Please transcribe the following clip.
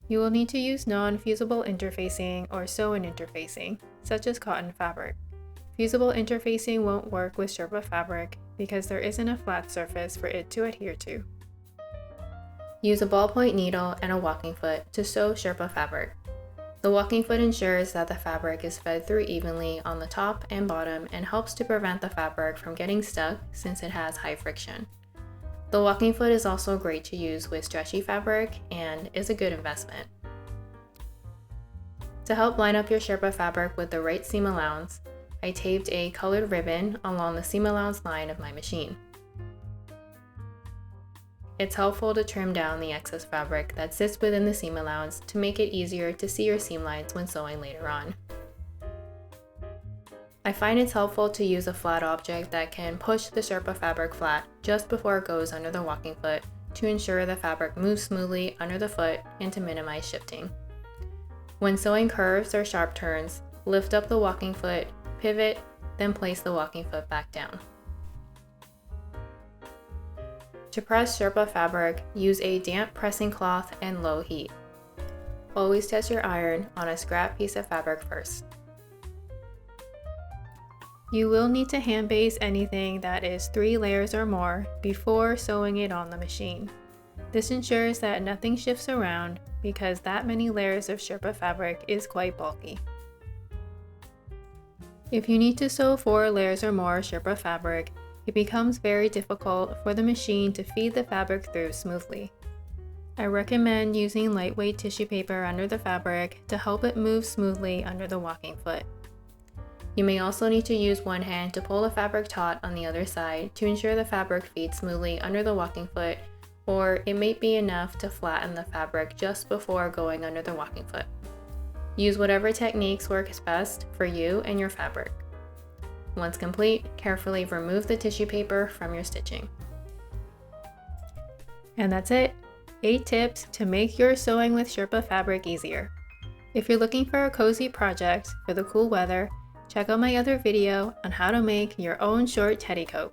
You will need to use non-fusible interfacing or sew-in interfacing, such as cotton fabric. Fusible interfacing won't work with Sherpa fabric because there isn't a flat surface for it to adhere to. Use a ballpoint needle and a walking foot to sew Sherpa fabric. The walking foot ensures that the fabric is fed through evenly on the top and bottom and helps to prevent the fabric from getting stuck since it has high friction. The walking foot is also great to use with stretchy fabric and is a good investment. To help line up your Sherpa fabric with the right seam allowance, I taped a colored ribbon along the seam allowance line of my machine. It's helpful to trim down the excess fabric that sits within the seam allowance to make it easier to see your seam lines when sewing later on. I find it's helpful to use a flat object that can push the Sherpa fabric flat just before it goes under the walking foot to ensure the fabric moves smoothly under the foot and to minimize shifting. When sewing curves or sharp turns, lift up the walking foot, pivot, then place the walking foot back down. To press Sherpa fabric, use a damp pressing cloth and low heat. Always test your iron on a scrap piece of fabric first. You will need to hand base anything that is 3 layers or more before sewing it on the machine. This ensures that nothing shifts around because that many layers of Sherpa fabric is quite bulky. If you need to sew 4 layers or more Sherpa fabric, it becomes very difficult for the machine to feed the fabric through smoothly. I recommend using lightweight tissue paper under the fabric to help it move smoothly under the walking foot. You may also need to use one hand to pull the fabric taut on the other side to ensure the fabric feeds smoothly under the walking foot, or it may be enough to flatten the fabric just before going under the walking foot. Use whatever techniques works best for you and your fabric. Once complete, carefully remove the tissue paper from your stitching. And that's it! 8 tips to make your sewing with Sherpa fabric easier. If you're looking for a cozy project for the cool weather, check out my other video on how to make your own short teddy coat.